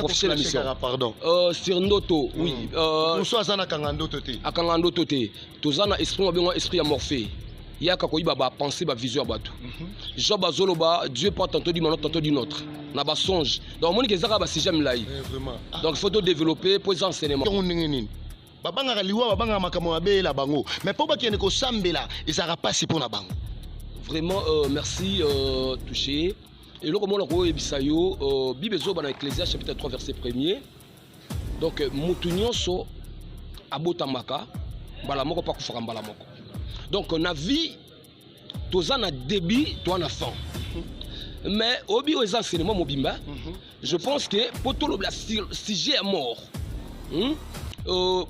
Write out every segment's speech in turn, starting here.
officiel mission. Pardon. Sur Ndoto, oui. Nous sommes à Kangandoto. À Kangandoto, tous en esprit amorphé. Il y a quand il va penser, va vision à battre. Job à Zoloba, Dieu pas tantôt du moment, tantôt d'une autre. N'a pas songe. Donc mon que ça va si j'aime là. Donc il faut développer pour les enseignements. Babanga liwa babanga makamo abe la bango. Mais pour pas qu'il y ait que sambela, il sera pas si pour na bango. Vraiment merci touché. Et là, comme on l'a dit, Bible dans l'Ecclésiaste chapitre 3 verset 1er. Donc, Moutounion so abotamaka, balamoko pas kufara balamoko. Donc, on a vu, tous en a débit, toi en a fin. Mais, au bio les enseignements mobimba, je pense que pour tout le sujet est mort.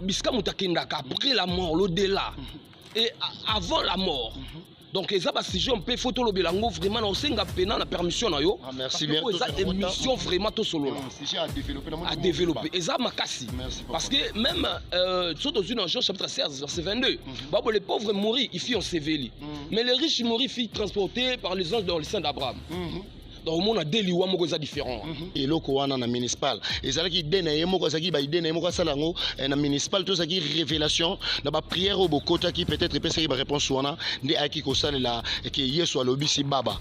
Biska mutakendaka après la mort, l'au-delà et avant la mort. Donc, les sujet on peut photo le belango vraiment on s'enga pena la permission na yo. Merci bien. Les émission vraiment tout solo là. À développer. Et ça makasi. Parce que même surtout dans une Jean chapitre 16 verset 22. Les pauvres mourir, ils font sévili. Mais les riches mourir, ils font transportés par les anges dans le sein d'Abraham. Donc, on a des lieux différents. Et là, on a un municipal. Et ça, qui donne un municipal, tout ça qui révélation, la prière au Bokota qui peut-être peut une réponse soit là, qui là, qui est soit lobby si baba.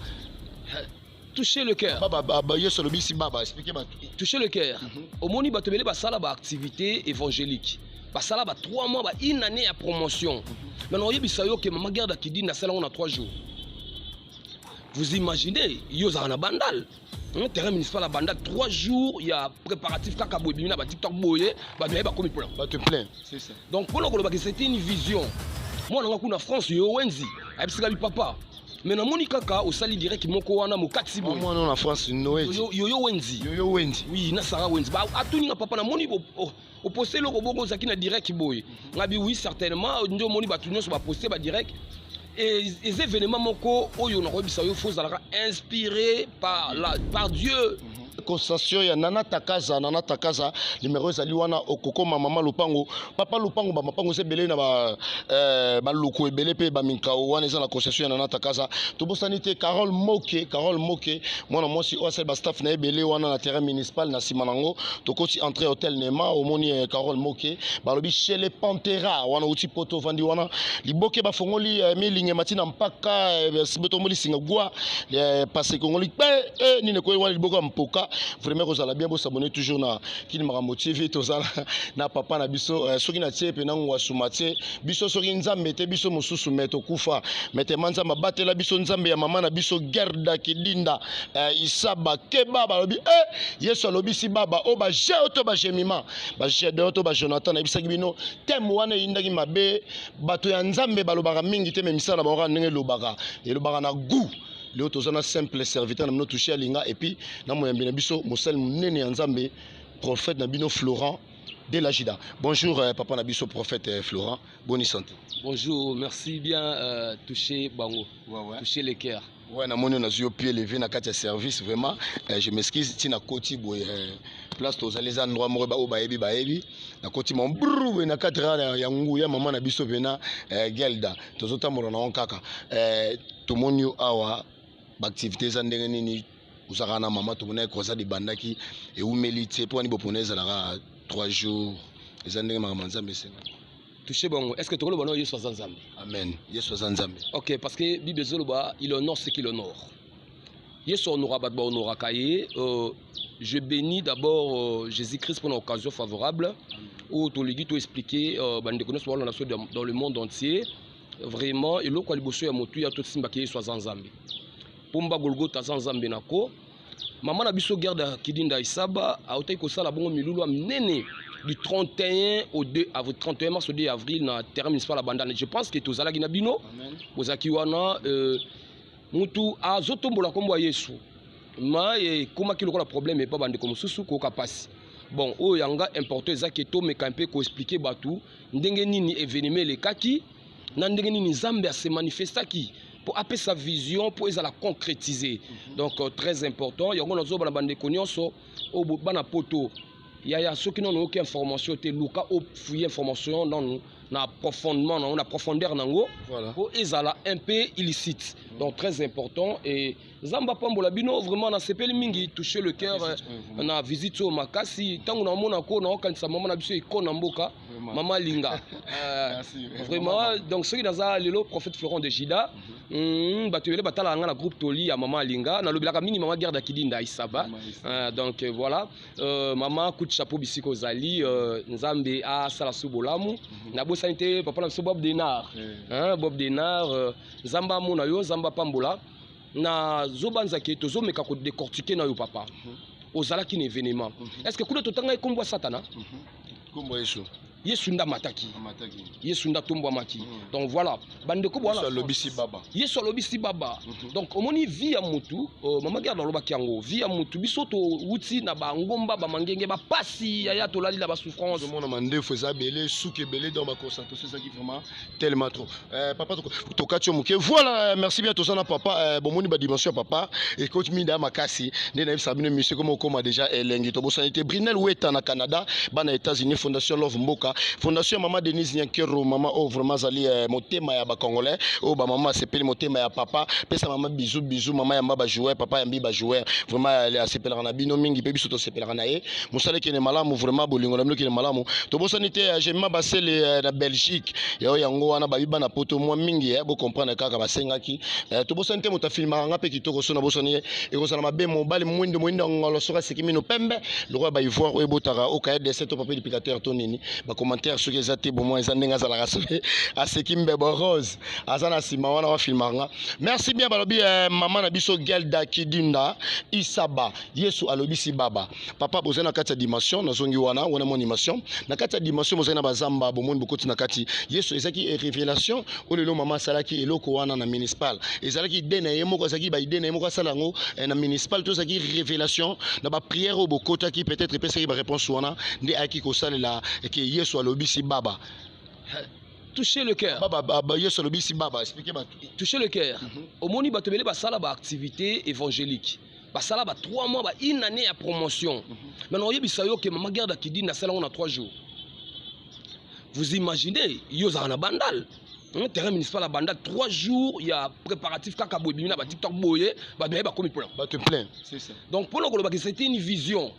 Toucher le cœur. Baba, yes lobby si baba. Expliquez-moi. Toucher le cœur. Au moni batebele basala ba activité évangélique. Basala ba 3 mois, une année à promotion. Maintenant, il y a que maman garde qui dit na sala on a 3 jours. Vous imaginez, il y a un bandal. Le terrain municipal à bandal, 3 jours, il y a préparatif kaka boy, il y a TikTok boy, il y a comme plein. Tu plein, c'est ça. Donc pour nous, c'était une vision. Moi, on a en France, il y a Wenzi, il y a papa. Mais dans mon kaka, au sali direct, il y a un katsi boy. Moi, on en France, Noël. Il y a Wenzi. Il y a Wenzi. Oui, il y a Wenzi. À tout le monde, papa, au posté le robot, qui est direct boy. Oui, certainement, on moni batunyo sur posté direct. Et les événements moko oyo na robisa yo faut inspiré par Dieu. Concession ya Nana Takaza numéro ezali wana okoko mama Lupango papa Lupango ba mapango se belé na ba loko ebele pe ba minkao wana eza na concession ya Nana Takaza to bosanité Carole Moke mwana mosi o ba staff na ebele wana na terrain municipal na simanango to koti entrée hôtel Nema omoni Carole Moke ba lobi chez les Pantera wana uti poto vandi wana liboke ba fongoli milinge matina mpaka sibeto moli singa gwa passé kongoli pe ni ne ko wana liboka mpoka. Vraiment vous allez bien vous abonner toujours na qui m'a motivé tout ça na papa na biso soki na tie pe na ngwa sumate biso soki nzambe te biso mususu meto kufa mete manza mabatela biso nzambe ya mama na biso gerda kidinda isaba keba ba lobi yeso lobi si baba o ba je auto ba jemima ba je de auto ba Jonathan na bisaki bino tem wana indaki mabe bato ya nzambe balobaka mingi te memisa na ba ndenge lobaka e lobaka na goût. Les autres ont un simple serviteur, nous touché à l'Inga et puis nous avons un biso Moussel Nene Nzambe, prophète Nabino Florent de la Jida. Bonjour papa Nabiso prophète Florent, bonne santé. Bonjour, merci bien toucher Bango, toucher les cœurs. Ouais, na moni na zio pied levé na katia service vraiment je m'excuse tina koti boy place to les endroits mo ba obayebi na koti mon brou na katra ya ngu ya mama na biso pena gelda tozota moro na onkaka to monio awa ba activités za ndenge nini uzaka na mama to mona koza di bandaki e umeli pour ni boponeza la 3 jours les ndenge mama nzambe sena. Touché bon, est-ce que tu connais le Yesu Zanzambe? Amen. Yesu Zanzambe. Ok, parce que Bible Zoloba, il honore ce qu'il honore. Yesu honora badba honora kaye. Je bénis d'abord Jésus-Christ pour l'occasion favorable où tu lui expliquer dans le monde entier. Vraiment, et l'autre quoi ya motu ya tout simba ki Yesu Zanzambe. Pomba Golgotha Zanzambe nako. Maman na biso garde kidinda isaba a otay ko sala bongo milulu amnene. Du 31 au 2 avril, 31 mars au 2 avril, na terrain municipal à Bandane. Je pense que tous allez Nabino, vous akiwana, mutu a zotombola kombo Yesu. Ma et comment qu'il a le problème et pas bande comme sous koka passe. Bon, oh yanga important zaketo mais quand peut ko expliquer batou, ndenge nini événement les kaki, na ndenge nini Zambia se manifesta qui pour appeler sa vision pour la concrétiser. Donc très important, yango nazo bana bande konyoso au bana poto. yaya soki non aucune information te luka au fouiller information dans nous na profondément na profondeur nango voilà po ezala un peu illicite donc très important et zamba pambola bino vraiment na sepeli mingi toucher le cœur na visite au makasi tangu na mona ko na okanisa mama na biso ikona mboka mama linga vraiment donc ce qui naza lelo prophète Florent de Jida batubele batala nga na groupe Toli ya mama linga na lobelaka mingi mama guerre d'Akidinda Isaba donc voilà mama coup de chapeau bisiko zali nzambe a sala subolamu na sanité papa na Bob Denar Bob Denar zamba mona yo zamba pambola na zobanza ke tozo meka ko décortiquer na yo papa ozalaki na événement est-ce que kuna totanga ikombwa satana kombo yesu Yesu nda mataki Yesu nda tombwa maki donc voilà bande ko voilà lobisi baba Yesu lobisi baba donc omoni vie ya mutu mama garde lobaki yango vie ya mutu bisoto wuti na ba ngomba ba mangenge ba pasi ya to lali la ba souffrance tout le monde mande faisait belé souke belé dans ma concentration c'est ça qui vraiment tellement trop papa to katio muke voilà merci bien tout ça na papa bon moni ba dimension papa et coach minda makasi ne na sabine monsieur comme on déjà elengi to bosanité Brinel Weta na Canada ba na États-Unis fondation Love Mboka fondation Maman Denise Nyankero Maman oh vraiment zali motema ya ba congolais oh ba maman sepeli motema ya papa pesa maman bisou maman ya mba joueur papa ya mbi joueur vraiment ya sepelera na bino mingi pe biso to sepelera na ye musale ki ne malamu vraiment bolingo na bino ki ne malamu to bosanité jema basele na Belgique ya yango wana ba biba na poto moi mingi bo comprendre kaka basengaki to bosanité mota filma nga pe kitoko so na bosani e ko sala mabe mobali mwindo ngolo soka sekimino pembe le roi ba ivoire o botara o kaya de seto papier duplicateur to nini ba commentaire sur les athées bon moi ils en za la race à sekimbe rose azana sima wana wa filmanga merci bien balobi maman na biso Gelda Kidinda Isaba Yesu alobisi baba papa bozana kati ya dimension na zongi wana mon animation na kati ya dimension bozana bazamba bomoni bokoti na kati Yesu ezaki révélation o lelo mama salaki eloko wana na municipal ezalaki dena yemo ko saki ba idena yemo ko salango na municipal to saki révélation na ba prière au bokota qui peut-être pesa ba réponse wana ndi aki ko salela que Yesu alobisi baba toucher le cœur baba Yesu alobisi baba expliquez ba toucher le cœur omoni batobele basala ba activité évangélique basala ba 3 mois ba une année à promotion maintenant yebisa yo que mama garde qui dit na sala on a 3 jours vous imaginez yo za na bandal terrain municipal à bandal 3 jours il y a préparatif kaka boy bimina ba TikTok boye ba bien ba komi plein ba te plein c'est ça donc pour le que c'était une vision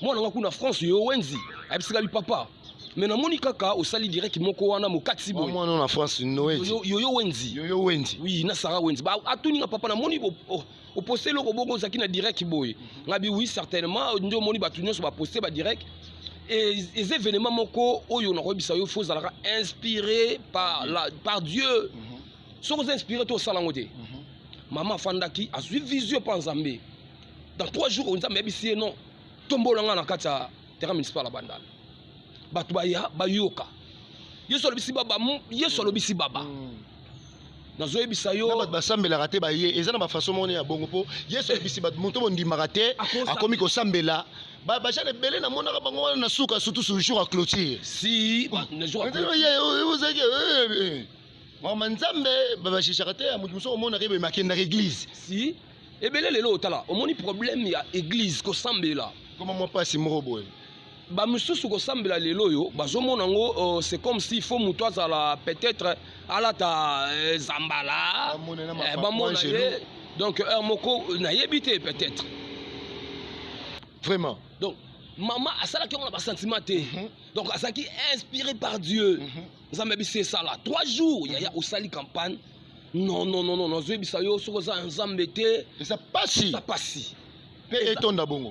moi na kuna France yo wenzi abisika bi papa mais na moni kaka au sali direct moko wana mokati boy moi na France noezi yo wenzi oui na sara wenzi ba atuni papa na moni au poster le robot zaki na direct boy ngabi oui certainement ndio moni ba tunyo so ba poster ba direct et les événements moko oyo na robisa yo faut zalaka inspiré par Dieu sont inspirés to salangote maman fandaki a suivi vision pa nzambe dans 3 jours on nzambe bisi non tombolanga na kata terrain municipal la bandal batu baya bayoka Yesu lobisi baba nazo yebisa yo na basambela raté ba ye ezana ba façon moni ya bongo po Yesu lobisi ba moto bondi maraté akomi ko sambela ba jane belé na monaka bango wana na suka surtout sur jour à clôture si na jour à clôture vous avez mama nzambe ba chicharate ya muso omona rebe makenda église si ebele lelo otala omoni problème ya église ko sambela comment moi pas si morobo ba mususu ko sambela lelo yo bazomona ngo c'est comme si faut muto azala peut-être alata zambala ba mona donc un moko na yebité peut-être vraiment donc maman asala ki on a ba sentiment té donc asaki inspiré par Dieu nzambe bisi ça là 3 jours il y a osali campagne non zebisa yo soko za nzambe té ça passe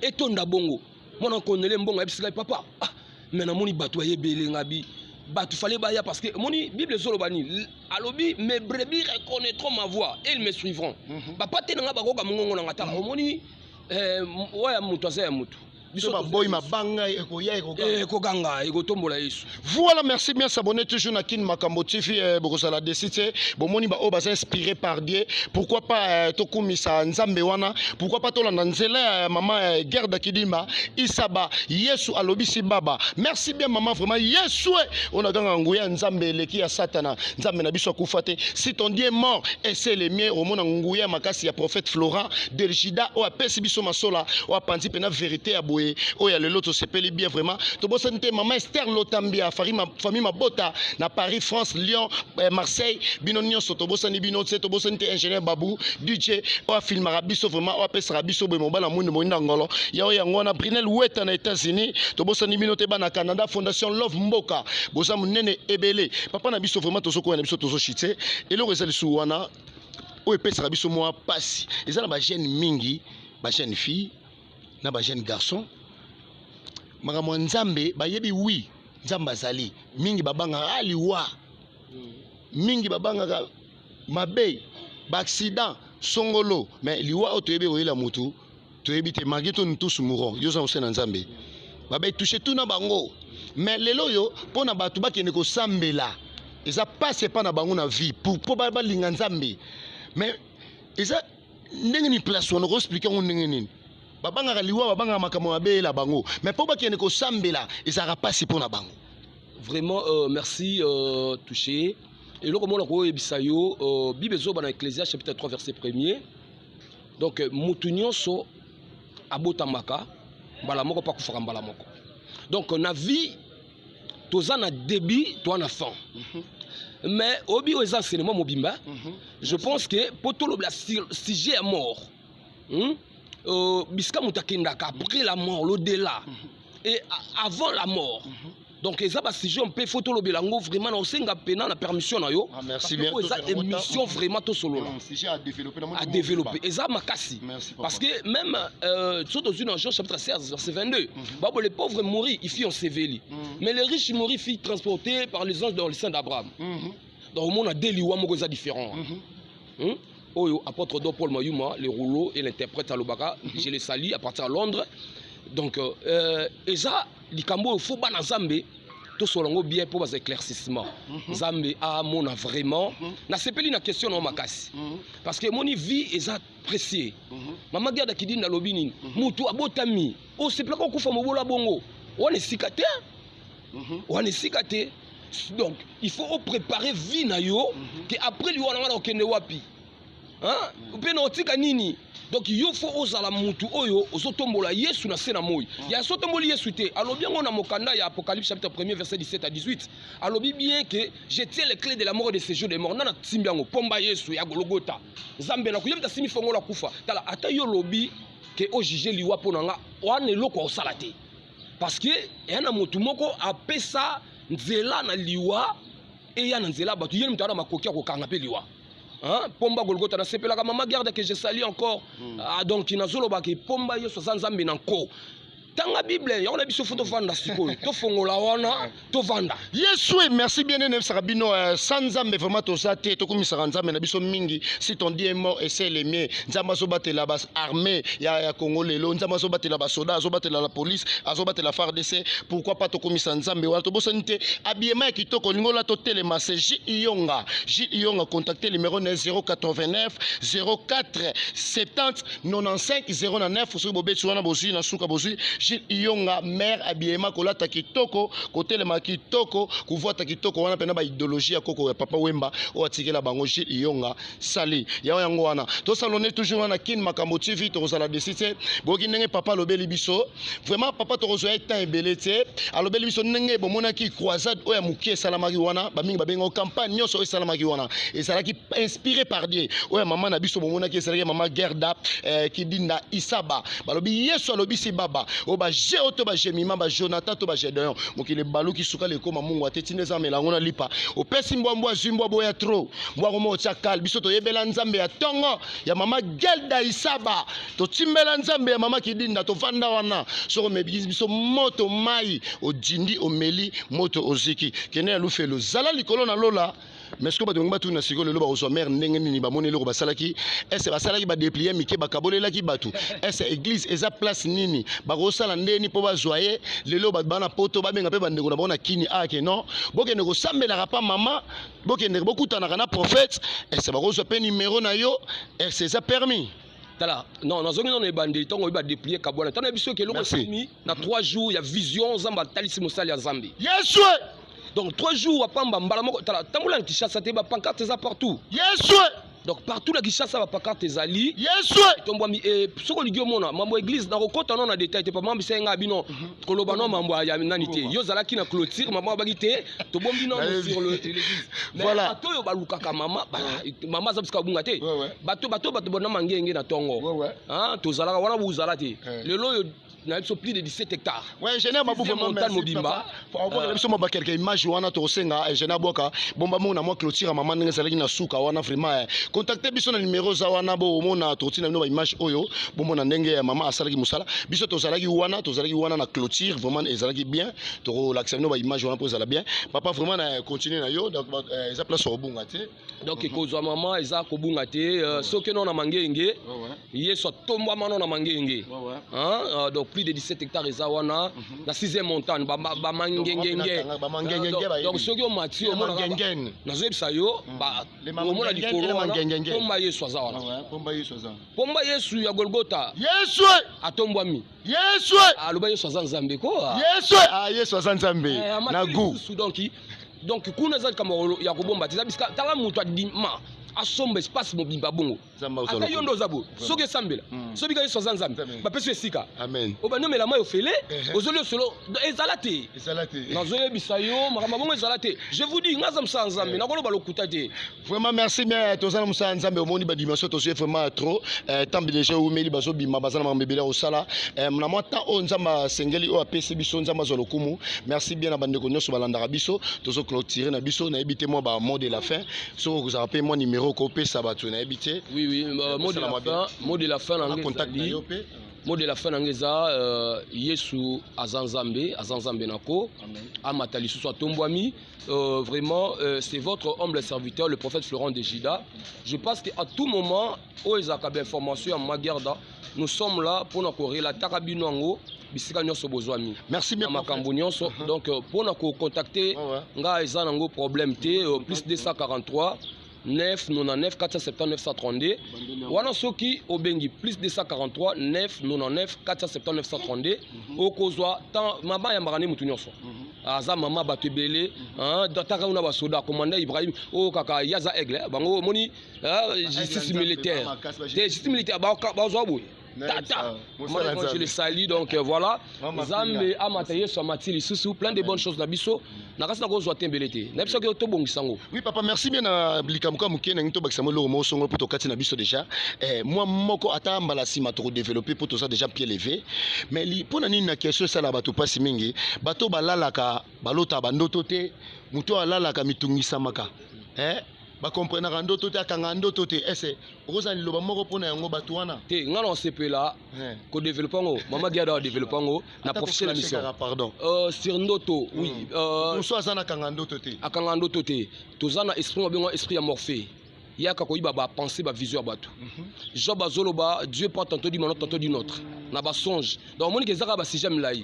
etonda bongo mona konele mbongo ebisika papa mais na moni batu ayebele ngabi batu fallait baya parce que moni bible solo bani alobi mes brebis reconnaîtront ma voix et ils me suivront papa te nga bakoka mongongo na ngata omoni oya mutu asa ya mutu boy mabanga ekoganga ekotombola Yesu. Voilà, merci bien s'abonner toujours na Kin Makambo TV bokosala desite bomoni ba o ba inspiré par Dieu. Pourquoi pas tokumisa nzambe wana, pourquoi pas tolanda nzela maman Gerda Kidimba Isaba Yesu alobisi baba. Merci bien maman, vraiment Yesu on a ganga nguya nzambe leki ya satana nzambe na biso kufate. Si ton Dieu est mort et c'est le mien au mona nguya makasi ya prophète Florent de Jida o apesi biso masola o apanzi pena vérité ya boye o ya lelo to sepeli bien vraiment to bosante maman Esther Lotambia famille Mabota na Paris France Lyon Marseille bino nyonso to bosani bino tse to bosante ingénieur Babou DJ o filmera biso vraiment o pesera biso boye mobala mundu moinda ngolo ya o yango na Brunel Weta na États-Unis to bosani bino te ba na Canada Fondation Love Mboka boza munene ebele papa na biso vraiment to soko na biso to so chite eloko ezali su wana o epesera biso mwa pasi ezala ba jeune mingi ba jeune fille na ba jeune garçon makambo nzambe bayebi wi nzambe azali mingi babanga aliwa mingi babanga mabe ba accident songolo mais liwa o toyebi oyela mutu toyebi te malgré tout nous tous mourons yo za osena nzambe babe toucher tout na bango mais lelo yo pona batu bakende ko sambela eza passe pas na bango na vie pour ba linga nzambe mais eza ndenge ni place on expliquer on ndenge nini babanga liwa babanga makamo mabe la bango mais po bakende ko sambela eza passe pour na bango vraiment merci touché et là comment on ebisa yo Bible zo dans Ecclésiaste chapitre 3 verset 1er donc mutu nyonso abotamaka mbala moko pa kufaka mbala moko donc na vie toza na début toi na fin mais obi aux enseignements mobimba je pense que pour tout le sujet est mort biska mutakendaka après la mort l'au-delà et avant la mort donc ça va si on peut photo le belango vraiment na osenga pena na permission na yo merci bien ça émission vraiment to solo sujet à développer et ça makasi parce que même surtout dans Jean chapitre 16 verset 22 babo les pauvres mourir ils font séveli mais les riches mourir font transportés par les anges dans le sein d'Abraham donc au monde a des liwa moko za différent oyo apôtre do Paul Mayuma les rouleaux et l'interprète à Lobaka je les salue à partir de Londres donc et ça likambo faut ba na Nzambe to solongo bien pour bas éclaircissement Nzambe a mona vraiment na sepeli na question na makasi parce que moni vie est précieux mama garde ki dinda lobini mutu abotami o se plako kufa mobola bongo on sikate donc il faut préparer vie na yo que après lui on va okende wapi hein pe na otika nini donc il faut ozala mutu oyo ozotombola Yesu na sena moyi ya sotomboli Yesu te alobi ngo na mokanda ya Apocalypse chapitre 1er verset 17 à 18 alobi bien que je tiens les clés de la mort et de ce jour des morts nana timbiango pomba Yesu ya Golgotha Nzambe na kuyemta simi fongola kufa tala ata yo lobi que o juger liwa ponanga wana eloko osala te parce que yana mutu moko apesa nzela na liwa et ya na nzela batu yeli mutana makoki ko kanga pe liwa hein pomba Golgotha na sepelaka mama garde que je salue encore donc inazolo ba ke pomba yo so Nzambe na nko tanga Bible ya on a biso photo vanda sikoyo to fongola wana to vanda Yesu merci bien ne sarabino sans Nzambe vraiment to ça te to komisa Nzambe na biso mingi si ton Dieu est mort et c'est les miens Nzambe so batela bas armée ya Congo lelo Nzambe so batela bas soldats so batela la police azo batela FARDC pourquoi pas to komisa Nzambe wala to bosanite habillement kitoko lingola to telema c'est J Iyonga contacter le numéro 089 04 70 95 09 so bobetsu wana bosi na suka bosi Gilles Iyonga mère habillement kolata kitoko kotelema kitoko kuvuata kitoko wana pena ba idéologie ya koko ya papa Wemba o atikela bango Gilles Iyonga sali ya yango wana to salone toujours wana kin makambo TV to sala desite boki ndenge papa lobeli biso vraiment papa to rozo eta ebelete alobeli biso ndenge bomona ki croisade o ya mukie salamaki wana ba mingi ba bengo campagne nyoso o salamaki wana et ça qui inspiré par Dieu o ya maman na biso bomona ki salaki maman Gerda ki dinda Isaba balobi Yesu alobi si baba ba Géo to ba Jemima ba Jonathan to ba Gédéon mokile balu ki suka le koma mungu ateti neza melango na lipa o pesi mbwa zimbo boya tro mbwa ko mo tchakal biso to yebela Nzambe ya tongo ya mama Gelda Isaba to timbela Nzambe ya mama kidinda to vanda wana soko mebizi biso moto mai o jindi o meli moto oziki kene ya lufelo zala likolo na lola mais ce que bato ngba tuna siko lelo ba ozo mère ndenge nini ba monelo ba salaki est ba salaki ba déplier mike ba kabolela ki batu est église eza place nini ba ko sala ndeni po ba joyer lelo ba bana poto ba benga pe ba ndeko na bona kini ake non bokende ko sambela pa mama bokende bokutana na prophète est ba ko zo pe numéro na yo est ça permis tala non nazongi non ebandeli tongo ba déplier kabona tana biso ke loko simi na 3 jours ya vision Nzamba talisi mosali ya Nzambe Yesu donc 3 jours à Pamba Mbalamoko, Tamboula Kinshasa, te ba pancarte ça partout. Yes, Donc partout la Kinshasa va pas carte ezali. Yes. Tombwami et soko ligio mona mambo église na kokota non na détail te pas mambo senga bino koloba non mambo ya nanité. Yo zalaki na clôture maman bagité to bombi non sur l'église. Voilà. Bato yo balukaka mama mama za biska bunga te. Bato bona mangenge na tongo. Hein to zalaka wana buzala te. Lelo yo na plus de 17 hectares. Ouais, je n'ai pas beaucoup de mobimba. Faut avoir les sommes quelques images wana to senga et je n'ai boka bomba mona moi clôture maman nga zalaki na suka wana vraiment contacter biso na numéro za wana bo mona to tina no image oyo bo mona ndenge maman asalaki musala biso to zalaki wana na clôture vraiment ezalaki bien to l'accès no image wana pour zala bien papa vraiment na continuer na yo donc eza place au bunga te donc kozwa maman eza ko bunga te soki non na mangenge yeso tomba mano na mangenge hein donc plus de 17 hectares ezawana na 6e montagne ba mangengenge donc soki o mati o mona na zebisa yo ba o mona likolo pomba yesu azawana pomba yesu ya Golgotha yesu atombwami yesu aloba yesu azanzambe ko yesu azanzambe na gu donc kuna za kama ya kobomba tiza biska tala mutu adima asomba espace mobimba bongo ata yondo zabo soki sambela soki ka yesu azanzambe ba peso esika amen obanomela mayo fele ozoli solo ezalate nazoye bisayo makamba bongo ezalate je vous dis ngaza msanzambe nakolo balokuta te vraiment merci bien tozana msanzambe omoni ba dimension tozo vraiment trop tambi déjà umeli bazo bima bazana mambebela osala na mota o nzamba sengeli o apesi biso nzamba zolokumu merci bien na bande ko nyoso balanda biso tozo clôturer na biso na ebité moi ba mot de la fin so vous rappelez mon numéro kopé sabato na ebité oui mot de la fin en contact mot de la fin ngeza yesu azanzambe nako amata lisusu atombwami vraiment c'est votre humble serviteur le prophète Florent de Jida. Je pense qu'à tout moment o ezaka ba information ya magarda nous sommes là pour nous relater kabinongo bisika nyonso bozwami merci bien makambo nyonso donc pour nous contacter nga eza nango problème te plus 243 999 479 932 wana soki obengi plus 243 999 479 932 okozwa tant mama ya marane mutu nyonso aza mama bato ebele taka una basoda commandant Ibrahim o kaka yaza aigle bango moni justice militaire justice militaire bazwa boye tata moi je le salue donc voilà zambe amataye so matili susu plein de bonnes choses na biso nakasi na kozwa tembelete na biso ke to bongisango. Oui papa merci bien na blikamuka mukena ngito bakisamo lo mo songo poto kati na biso déjà moi moko ata mbala sima to développer poto ça déjà pied levé mais li pona nini na question ça la bato pasi mingi bato balalaka balota bandoto te muto alalaka mitungisa maka ba comprendre ndoto te akanga ndoto te ese okoza liloba moko pona yango bato wana te ngana on sepela ko développer ngo mama giada développer ngo na professionnel mission pardon sur ndoto oui so azana akanga ndoto te tozana esprit obengo esprit ya Morphée yaka koyiba ba penser ba vision bato Job azoloba Dieu prend tantôt du tantôt d'une autre na ba songe donc moni kezaka ba si j'aime lai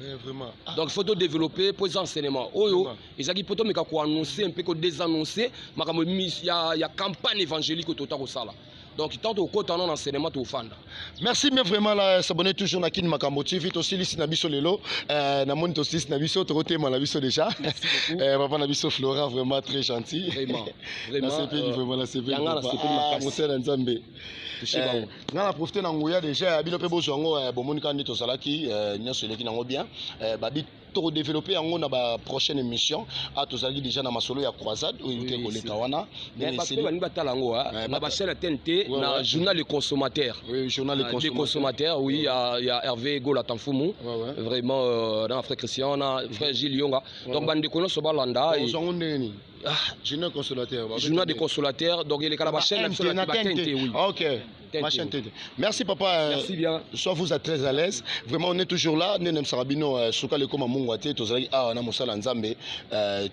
donc faut to développer pour enseignement oyo ezaki poto meka ko annoncer un peu ko désannoncer makambo ya campagne évangélique au total ko sala. Donc tant au côté en enseignement au fanda. Merci bien vraiment là s'abonner toujours na kin makambo TV aussi lisi na biso lelo na moni to sis na biso to côté na biso déjà. Merci beaucoup. Papa na biso Flora vraiment très gentil. Vraiment vraiment la CP. Yanga la CP makasi. Nzambe. Nga na profiter na ngoya déjà bino pe bozo ngo bomoni kandi to salaki nyoso leki nango bien babi to développer yango na ba prochaine émission a to salaki déjà na masolo ya croisade ou te koleka wana mais parce que bani batala ngo na ba chaîne TNT na journal les consommateurs. Oui, journal les consommateurs oui il y a Hervé Gola Tanfumu vraiment dans Afrique Christian on a frère Gilles Yonga donc bande kono so balanda et journal consolateur journal des consolateurs donc il est à la chaîne TNT oui. OK. Merci papa. Merci bien. Soit vous êtes très à l'aise. Vraiment on est toujours là. Nenem Sarabino soka le koma mungwate tozali na mosala nzambe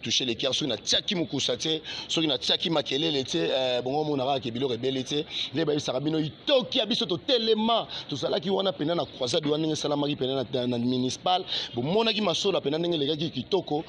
toucher les cœurs sur na tiaki mukusate sur na tiaki makelele te bongo monara ke bilo rebele te ne ba Sarabino itoki abiso to telema tozala ki wana pena na croisade wana ngela salamaki pena na municipal bo monaki masola pena ngela ki kitoko